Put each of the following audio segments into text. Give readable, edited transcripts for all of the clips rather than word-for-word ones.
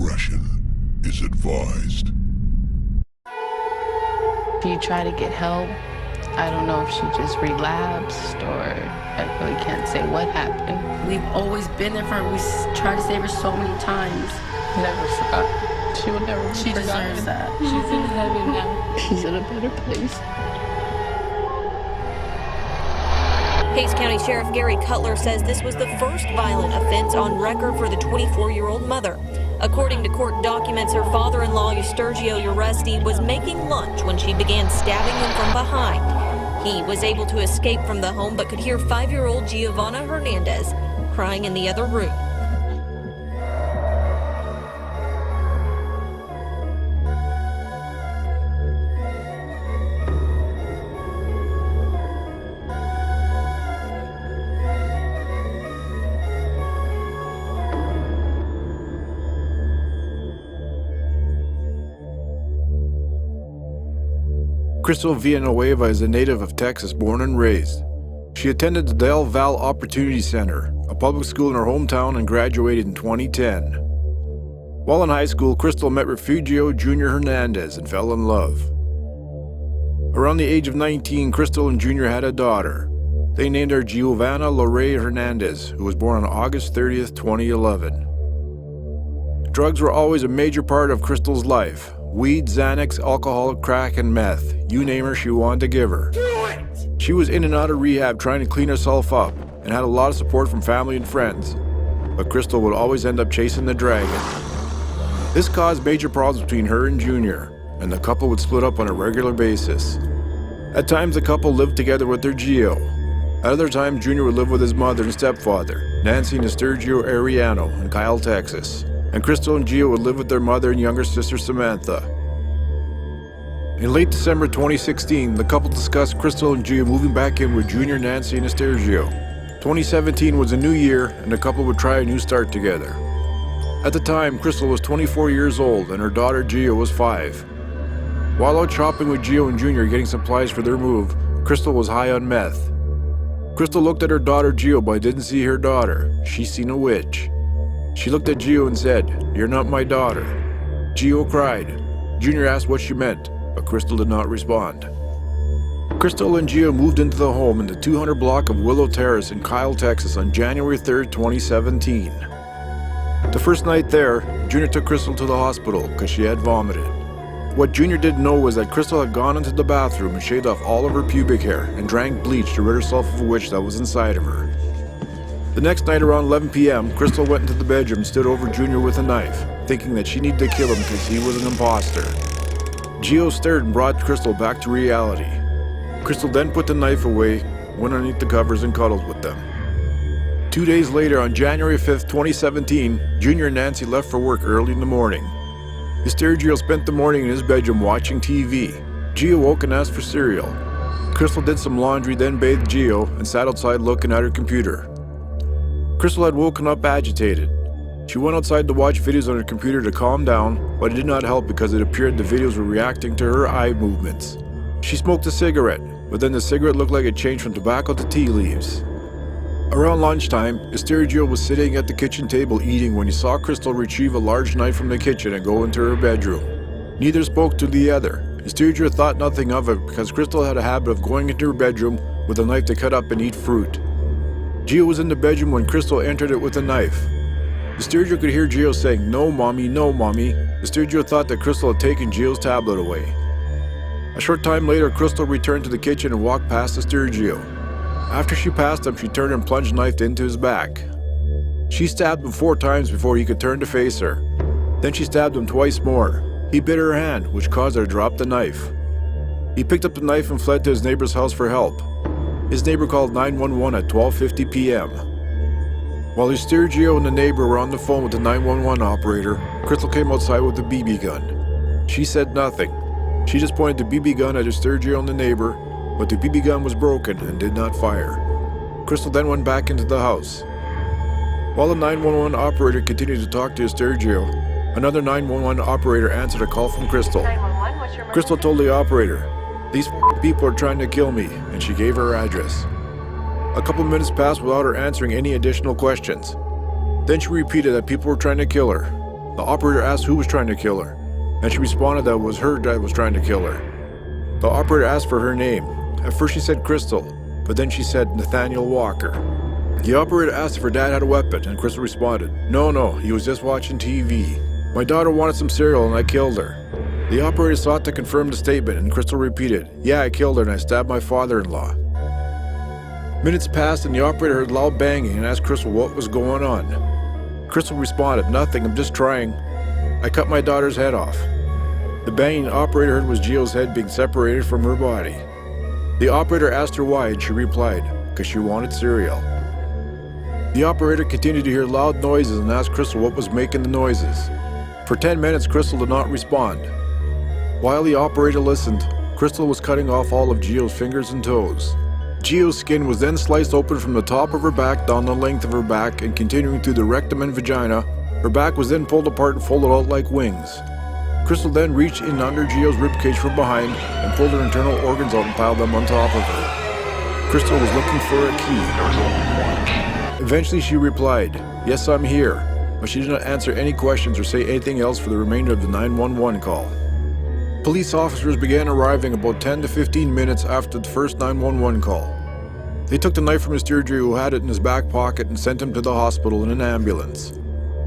discretion is advised. She tried to get help. I don't know if she just relapsed or I really can't say what happened. We've always been there for her. We tried to save her so many times. Never forgot. She will never be She forgotten. deserves that. She's in heaven now. She's in a better place. Hays County Sheriff Gary Cutler says this was the first violent offense on record for the 24-year-old mother. According to court documents, her father-in-law, Eustorgio was making lunch when she began stabbing him from behind. He was able to escape from the home but could hear 5-year-old Giovanna Hernandez crying in the other room. Krystle Villanueva is a native of Texas, born and raised. She attended the Del Val Opportunity Center, a public school in her hometown, and graduated in 2010. While in high school, Krystle met Refugio Jr. Hernandez and fell in love. Around the age of 19, Krystle and Jr. had a daughter. They named her Giovanna Hernandez, who was born on August 30th, 2011. Drugs were always a major part of Krystle's life. Weed, Xanax, alcohol, crack, and meth. You name her, she wanted to give her. She was in and out of rehab trying to clean herself up and had a lot of support from family and friends. But Krystle would always end up chasing the dragon. This caused major problems between her and Junior, and the couple would split up on a regular basis. At times, the couple lived together with their Gio. At other times, Junior would live with his mother and stepfather, Nancy and Eustorgio Arellano, in Kyle, Texas. And Krystle and Gio would live with their mother and younger sister Samantha. In late December 2016, the couple discussed Krystle and Gio moving back in with Junior, Nancy, and Eustorgio. 2017 was a new year, and the couple would try a new start together. At the time, Krystle was 24 years old, and her daughter Gio was 5. While out shopping with Gio and Junior getting supplies for their move, Krystle was high on meth. Krystle looked at her daughter Gio, but didn't see her daughter. She seen a witch. She looked at Gio and said, "You're not my daughter." Gio cried. Junior asked what she meant, but Krystle did not respond. Krystle and Gio moved into the home in the 200 block of Willow Terrace in Kyle, Texas on January 3rd, 2017. The first night there, Junior took Krystle to the hospital because she had vomited. What Junior didn't know was that Krystle had gone into the bathroom and shaved off all of her pubic hair and drank bleach to rid herself of a witch that was inside of her. The next night around 11 p.m., Krystle went into the bedroom and stood over Junior with a knife, thinking that she needed to kill him because he was an imposter. Gio stirred and brought Krystle back to reality. Krystle then put the knife away, went underneath the covers, and cuddled with them. 2 days later, on January 5th, 2017, Junior and Nancy left for work early in the morning. Eustorgio spent the morning in his bedroom watching TV. Gio woke and asked for cereal. Krystle did some laundry, then bathed Gio, and sat outside looking at her computer. Krystle had woken up agitated. She went outside to watch videos on her computer to calm down, but it did not help because it appeared the videos were reacting to her eye movements. She smoked a cigarette, but then the cigarette looked like it changed from tobacco to tea leaves. Around lunchtime, Eustorgio was sitting at the kitchen table eating when he saw Krystle retrieve a large knife from the kitchen and go into her bedroom. Neither spoke to the other. Eustorgio thought nothing of it because Krystle had a habit of going into her bedroom with a knife to cut up and eat fruit. Gio was in the bedroom when Krystle entered it with a knife. Eustorgio could hear Gio saying, "No, mommy, no, mommy." Eustorgio thought that Krystle had taken Gio's tablet away. A short time later, Krystle returned to the kitchen and walked past Eustorgio. After she passed him, she turned and plunged a knife into his back. She stabbed him 4 times before he could turn to face her. Then she stabbed him twice more. He bit her hand, which caused her to drop the knife. He picked up the knife and fled to his neighbor's house for help. His neighbor called 911 at 12:50 p.m. While Eustorgio and the neighbor were on the phone with the 911 operator, Krystle came outside with a BB gun. She said nothing. She just pointed the BB gun at Eustorgio and the neighbor, but the BB gun was broken and did not fire. Krystle then went back into the house. While the 911 operator continued to talk to Eustorgio, another 911 operator answered a call from Krystle. Krystle told the operator, "These people are trying to kill me," and she gave her address. A couple minutes passed without her answering any additional questions. Then she repeated that people were trying to kill her. The operator asked who was trying to kill her, and she responded that it was her that was trying to kill her. The operator asked for her name. At first she said Krystle, but then she said Nathaniel Walker. The operator asked if her dad had a weapon, and Krystle responded, No, he was just watching TV. My daughter wanted some cereal and I killed her. The operator sought to confirm the statement, and Krystle repeated, Yeah, I killed her and I stabbed my father-in-law. Minutes passed and the operator heard loud banging and asked Krystle what was going on. Krystle responded, Nothing, I'm just trying. I cut my daughter's head off. The banging the operator heard was Gio's head being separated from her body. The operator asked her why, and she replied, Because she wanted cereal. The operator continued to hear loud noises and asked Krystle what was making the noises. For 10 minutes, Krystle did not respond. While the operator listened, Krystle was cutting off all of Gio's fingers and toes. Gio's skin was then sliced open from the top of her back down the length of her back and continuing through the rectum and vagina. Her back was then pulled apart and folded out like wings. Krystle then reached in under Gio's ribcage from behind and pulled her internal organs out and piled them on top of her. Krystle was looking for a key. Eventually she replied, Yes, I'm here, but she did not answer any questions or say anything else for the remainder of the 911 call. Police officers began arriving about 10 to 15 minutes after the first 911 call. They took the knife from Eustorgio, who had it in his back pocket, and sent him to the hospital in an ambulance.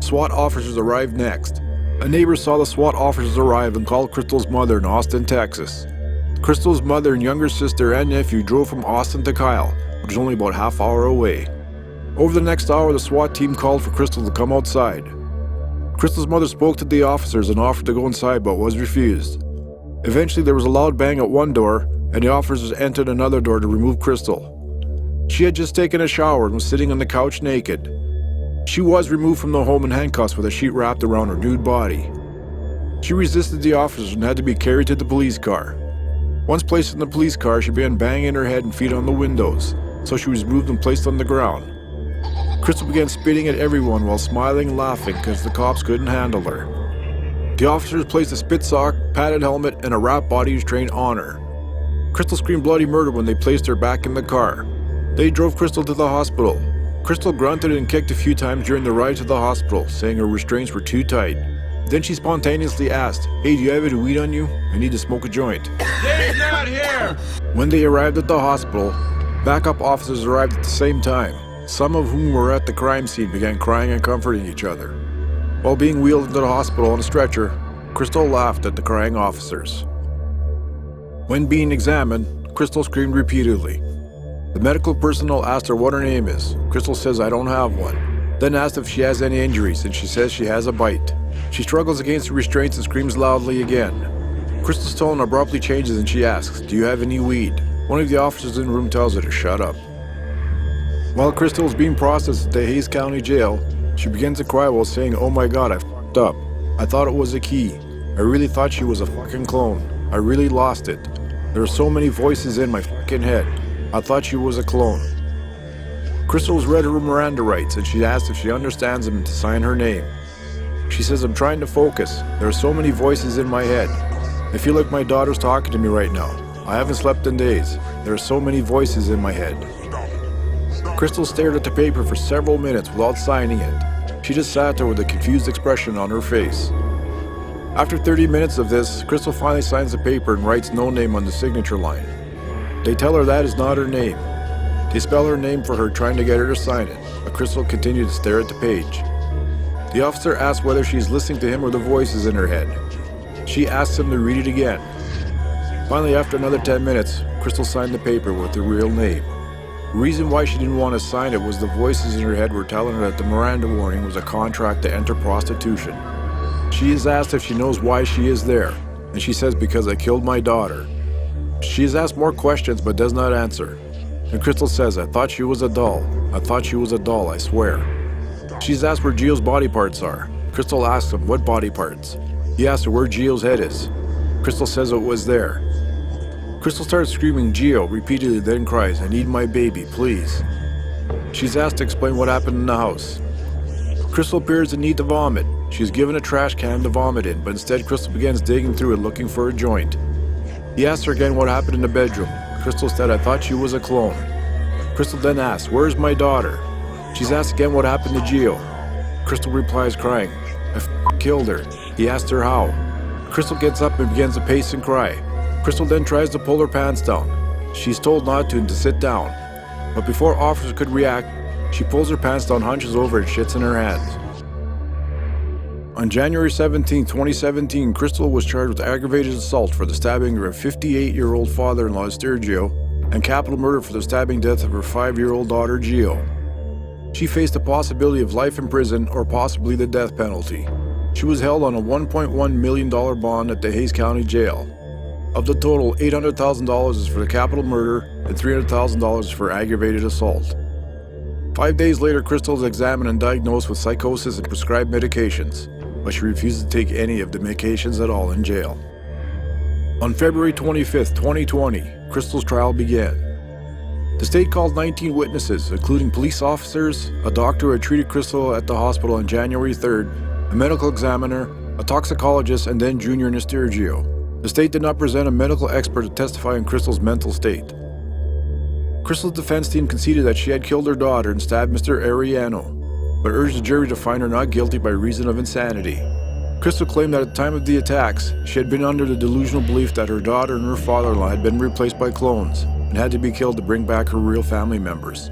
SWAT officers arrived next. A neighbor saw the SWAT officers arrive and called Krystle's mother in Austin, Texas. Krystle's mother and younger sister and nephew drove from Austin to Kyle, which is only about half hour away. Over the next hour, the SWAT team called for Krystle to come outside. Krystle's mother spoke to the officers and offered to go inside, but was refused. Eventually, there was a loud bang at one door, and the officers entered another door to remove Krystle. She had just taken a shower and was sitting on the couch naked. She was removed from the home in handcuffs with a sheet wrapped around her nude body. She resisted the officers and had to be carried to the police car. Once placed in the police car, she began banging her head and feet on the windows, so she was moved and placed on the ground. Krystle began spitting at everyone while smiling and laughing because the cops couldn't handle her. The officers placed a spit sock, padded helmet, and a wrap body restraint on her. Krystle screamed bloody murder when they placed her back in the car. They drove Krystle to the hospital. Krystle grunted and kicked a few times during the ride to the hospital, saying her restraints were too tight. Then she spontaneously asked, Hey, do you have any weed on you? I need to smoke a joint. Dave's not here! When they arrived at the hospital, backup officers arrived at the same time. Some of whom were at the crime scene began crying and comforting each other. While being wheeled into the hospital on a stretcher, Krystle laughed at the crying officers. When being examined, Krystle screamed repeatedly. The medical personnel asked her what her name is. Krystle says, I don't have one. Then asked if she has any injuries, and she says she has a bite. She struggles against the restraints and screams loudly again. Krystle's tone abruptly changes and she asks, Do you have any weed? One of the officers in the room tells her to shut up. While Krystle is being processed at the Hays County Jail, she begins to cry while saying, Oh my God, I fucked up. I thought it was a key. I really thought she was a fucking clone. I really lost it. There are so many voices in my fucking head. I thought she was a clone. Krystle's read her Miranda rights and she asked if she understands them and to sign her name. She says, I'm trying to focus. There are so many voices in my head. I feel like my daughter's talking to me right now. I haven't slept in days. There are so many voices in my head. Krystle stared at the paper for several minutes without signing it. She just sat there with a confused expression on her face. After 30 minutes of this, Krystle finally signs the paper and writes no name on the signature line. They tell her that is not her name. They spell her name for her, trying to get her to sign it, but Krystle continued to stare at the page. The officer asks whether she's listening to him or the voices in her head. She asks him to read it again. Finally, after another 10 minutes, Krystle signed the paper with her real name. The reason why she didn't want to sign it was the voices in her head were telling her that the Miranda warning was a contract to enter prostitution. She is asked if she knows why she is there, and she says, because I killed my daughter. She is asked more questions but does not answer. And Krystle says, I thought she was a doll. I thought she was a doll, I swear. She's asked where Gio's body parts are. Krystle asks him, what body parts? He asks her where Gio's head is. Krystle says it was there. Krystle starts screaming Gio repeatedly, then cries, I need my baby, please. She's asked to explain what happened in the house. Krystle appears to need to vomit. She's given a trash can to vomit in, but instead Krystle begins digging through it looking for a joint. He asks her again what happened in the bedroom. Krystle said, I thought she was a clone. Krystle then asks, where's my daughter? She's asked again what happened to Gio. Krystle replies crying, I f***ed killed her. He asked her how. Krystle gets up and begins to pace and cry. Krystle then tries to pull her pants down. She's told not to and to sit down. But before officers could react, she pulls her pants down, hunches over, and shits in her hands. On January 17, 2017, Krystle was charged with aggravated assault for the stabbing of her 58-year-old father-in-law, Eustorgio, and capital murder for the stabbing death of her 5-year-old daughter, Gio. She faced the possibility of life in prison or possibly the death penalty. She was held on a $1.1 million bond at the Hays County Jail. Of the total, $800,000 is for the capital murder and $300,000 for aggravated assault. 5 days later, Krystle was examined and diagnosed with psychosis and prescribed medications, but she refused to take any of the medications at all in jail. On February 25, 2020, Krystle's trial began. The state called 19 witnesses, including police officers, a doctor who had treated Krystle at the hospital on January 3rd, a medical examiner, a toxicologist, and then Junior and Eustorgio. The state did not present a medical expert to testify on Krystle's mental state. Krystle's defense team conceded that she had killed her daughter and stabbed Mr. Arellano, but urged the jury to find her not guilty by reason of insanity. Krystle claimed that at the time of the attacks, she had been under the delusional belief that her daughter and her father-in-law had been replaced by clones and had to be killed to bring back her real family members.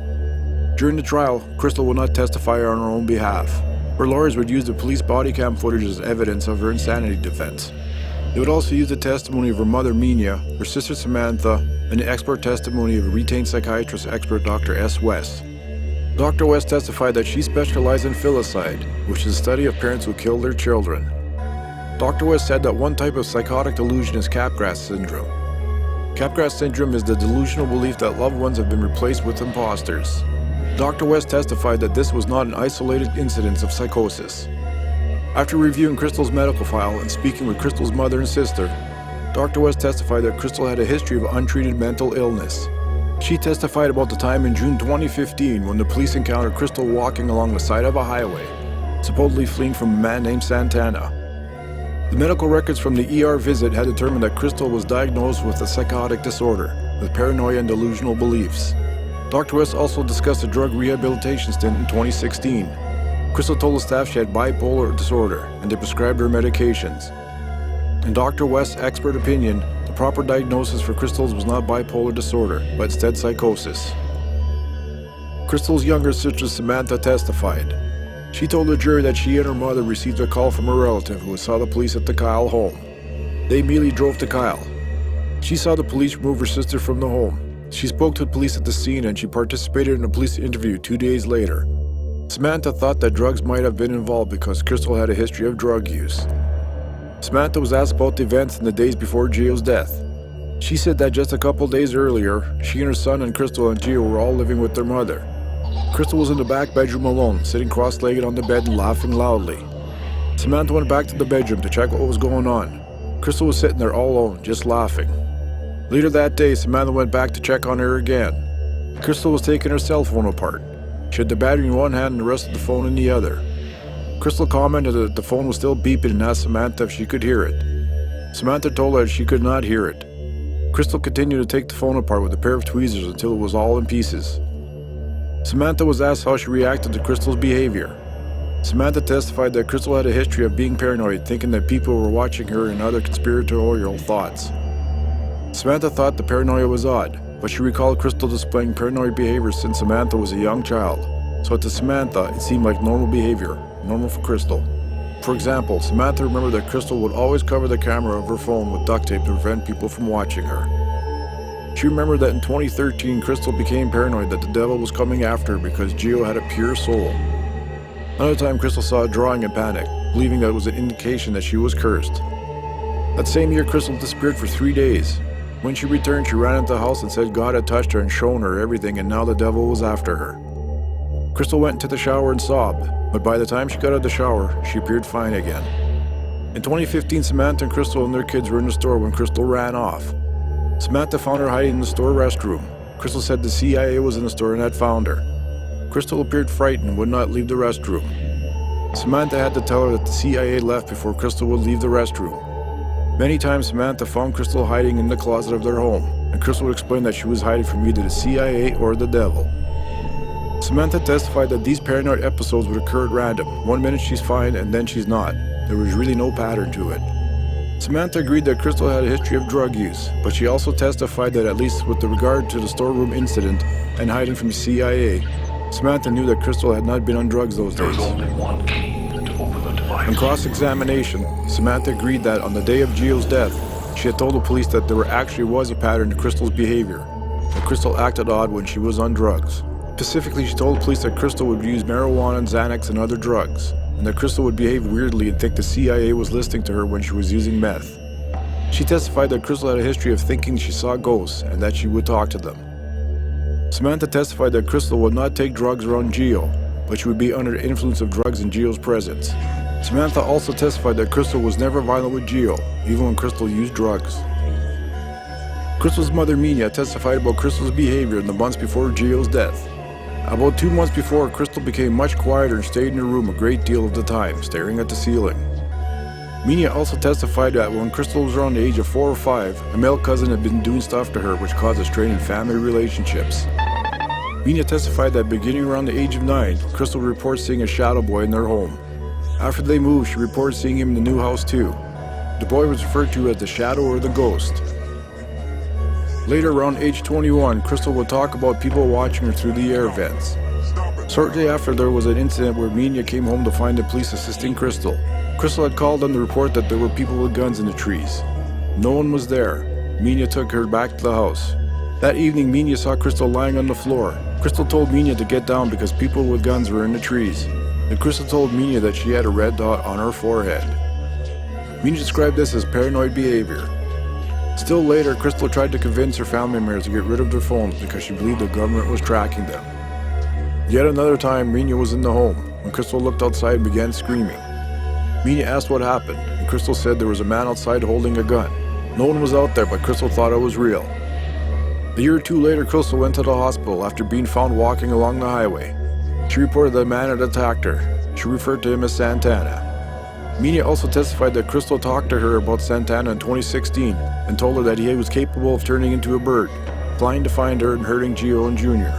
During the trial, Krystle would not testify on her own behalf. Her lawyers would use the police body cam footage as evidence of her insanity defense. They would also use the testimony of her mother, Mina, her sister, Samantha, and the expert testimony of a retained psychiatrist expert, Dr. S. West. Dr. West testified that she specialized in filicide, which is the study of parents who kill their children. Dr. West said that one type of psychotic delusion is Capgras syndrome. Capgras syndrome is the delusional belief that loved ones have been replaced with imposters. Dr. West testified that this was not an isolated incident of psychosis. After reviewing Krystle's medical file and speaking with Krystle's mother and sister, Dr. West testified that Krystle had a history of untreated mental illness. She testified about the time in June 2015 when the police encountered Krystle walking along the side of a highway, supposedly fleeing from a man named Santana. The medical records from the ER visit had determined that Krystle was diagnosed with a psychotic disorder, with paranoia and delusional beliefs. Dr. West also discussed a drug rehabilitation stint in 2016. Krystle told the staff she had bipolar disorder, and they prescribed her medications. In Dr. West's expert opinion, the proper diagnosis for Krystle's was not bipolar disorder, but instead psychosis. Krystle's younger sister Samantha testified. She told the jury that she and her mother received a call from a relative who saw the police at the Kyle home. They immediately drove to Kyle. She saw the police remove her sister from the home. She spoke to the police at the scene and she participated in a police interview 2 days later. Samantha thought that drugs might have been involved because Krystle had a history of drug use. Samantha was asked about the events in the days before Gio's death. She said that just a couple days earlier, she and her son and Krystle and Gio were all living with their mother. Krystle was in the back bedroom alone, sitting cross-legged on the bed and laughing loudly. Samantha went back to the bedroom to check what was going on. Krystle was sitting there all alone, just laughing. Later that day, Samantha went back to check on her again. Krystle was taking her cell phone apart. She had the battery in one hand and the rest of the phone in the other. Krystle commented that the phone was still beeping and asked Samantha if she could hear it. Samantha told her that she could not hear it. Krystle continued to take the phone apart with a pair of tweezers until it was all in pieces. Samantha was asked how she reacted to Krystle's behavior. Samantha testified that Krystle had a history of being paranoid, thinking that people were watching her and other conspiratorial thoughts. Samantha thought the paranoia was odd, but she recalled Krystle displaying paranoid behavior since Samantha was a young child. So to Samantha, it seemed like normal behavior, normal for Krystle. For example, Samantha remembered that Krystle would always cover the camera of her phone with duct tape to prevent people from watching her. She remembered that in 2013, Krystle became paranoid that the devil was coming after her because Gio had a pure soul. Another time, Krystle saw a drawing and panicked, believing that it was an indication that she was cursed. That same year, Krystle disappeared for 3 days. When she returned, she ran into the house and said God had touched her and shown her everything and now the devil was after her. Krystle went into the shower and sobbed, but by the time she got out of the shower, she appeared fine again. In 2015, Samantha and Krystle and their kids were in the store when Krystle ran off. Samantha found her hiding in the store restroom. Krystle said the CIA was in the store and had found her. Krystle appeared frightened and would not leave the restroom. Samantha had to tell her that the CIA left before Krystle would leave the restroom. Many times Samantha found Krystle hiding in the closet of their home, and Krystle would explain that she was hiding from either the CIA or the devil. Samantha testified that these paranoid episodes would occur at random. 1 minute she's fine and then she's not. there was really no pattern to it. Samantha agreed that Krystle had a history of drug use, but she also testified that at least with regard to the storeroom incident and hiding from the CIA, Samantha knew that Krystle had not been on drugs those days. There's only one key to open the device. On cross-examination, Samantha agreed that on the day of Gio's death, she had told the police that there actually was a pattern to Krystle's behavior, that Krystle acted odd when she was on drugs. Specifically, she told the police that Krystle would use marijuana, Xanax, and other drugs, and that Krystle would behave weirdly and think the CIA was listening to her when she was using meth. She testified that Krystle had a history of thinking she saw ghosts and that she would talk to them. Samantha testified that Krystle would not take drugs around Gio, but she would be under the influence of drugs in Gio's presence. Samantha also testified that Krystle was never violent with Gio, even when Krystle used drugs. Krystle's mother, Mina, testified about Krystle's behavior in the months before Gio's death. About 2 months before, Krystle became much quieter and stayed in her room a great deal of the time, staring at the ceiling. Mina also testified that when Krystle was around the age of 4 or 5, a male cousin had been doing stuff to her which caused a strain in family relationships. Mina testified that beginning around the age of 9, Krystle would report seeing a shadow boy in their home. After they moved, she reported seeing him in the new house too. The boy was referred to as the shadow or the ghost. Later, around age 21, Krystle would talk about people watching her through the air vents. Shortly after, there was an incident where Mina came home to find the police assisting Krystle. Krystle had called them to report that there were people with guns in the trees. No one was there. Mina took her back to the house. That evening, Mina saw Krystle lying on the floor. Krystle told Mina to get down because people with guns were in the trees. And Krystle told Mina that she had a red dot on her forehead. Mina described this as paranoid behavior. Still later, Krystle tried to convince her family members to get rid of their phones because she believed the government was tracking them. Yet another time, Mina was in the home when Krystle looked outside and began screaming. Mina asked what happened, and Krystle said there was a man outside holding a gun. No one was out there, but Krystle thought it was real. A year or two later, Krystle went to the hospital after being found walking along the highway. She reported that a man had attacked her. She referred to him as Santana. Mina also testified that Krystle talked to her about Santana in 2016 and told her that he was capable of turning into a bird, flying to find her and hurting Gio and Jr.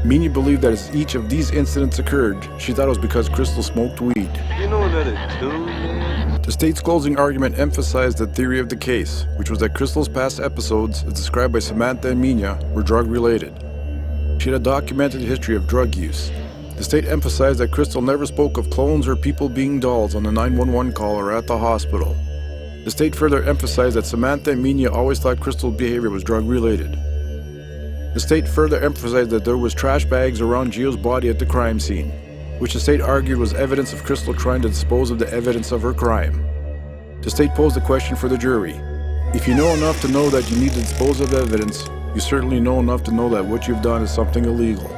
Mina believed that as each of these incidents occurred, she thought it was because Krystle smoked weed. You know what it do, man? The state's closing argument emphasized the theory of the case, which was that Krystle's past episodes, as described by Samantha and Mina, were drug-related. She had a documented history of drug use. The state emphasized that Krystle never spoke of clones or people being dolls on the 911 call or at the hospital. The state further emphasized that Samantha and Mina always thought Krystle's behavior was drug-related. The state further emphasized that there was trash bags around Gio's body at the crime scene, which the state argued was evidence of Krystle trying to dispose of the evidence of her crime. The state posed a question for the jury. If you know enough to know that you need to dispose of evidence, you certainly know enough to know that what you've done is something illegal.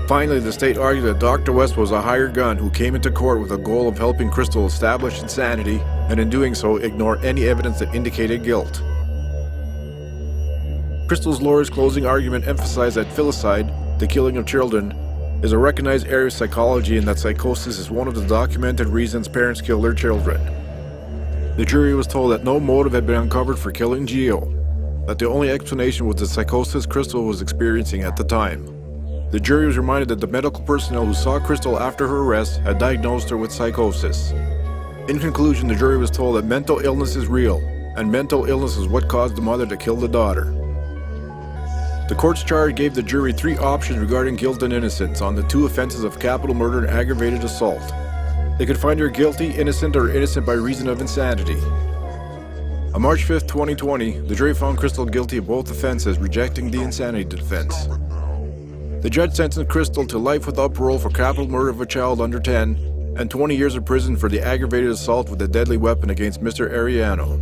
Finally, the state argued that Dr. West was a hired gun who came into court with a goal of helping Krystle establish insanity, and in doing so, ignore any evidence that indicated guilt. Krystle's lawyer's closing argument emphasized that filicide, the killing of children, is a recognized area of psychology and that psychosis is one of the documented reasons parents kill their children. The jury was told that no motive had been uncovered for killing Gio, that the only explanation was the psychosis Krystle was experiencing at the time. The jury was reminded that the medical personnel who saw Krystle after her arrest had diagnosed her with psychosis. In conclusion, the jury was told that mental illness is real, and mental illness is what caused the mother to kill the daughter. The court's charge gave the jury 3 options regarding guilt and innocence on the 2 offenses of capital murder and aggravated assault. They could find her guilty, innocent, or innocent by reason of insanity. On March 5, 2020, the jury found Krystle guilty of both offenses, rejecting the insanity defense. The judge sentenced Krystle to life without parole for capital murder of a child under 10 and 20 years of prison for the aggravated assault with a deadly weapon against Mr. Arellano.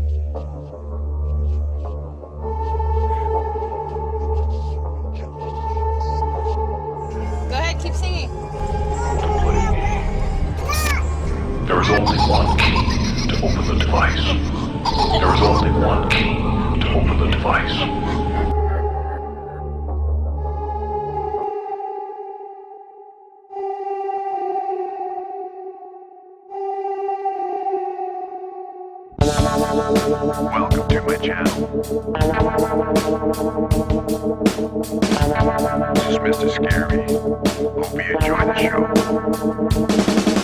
Go ahead, keep singing. There is only one key to open the device. There is only one key to open the device. Welcome to my channel. This is Mr. Scary. Hope you enjoy the show.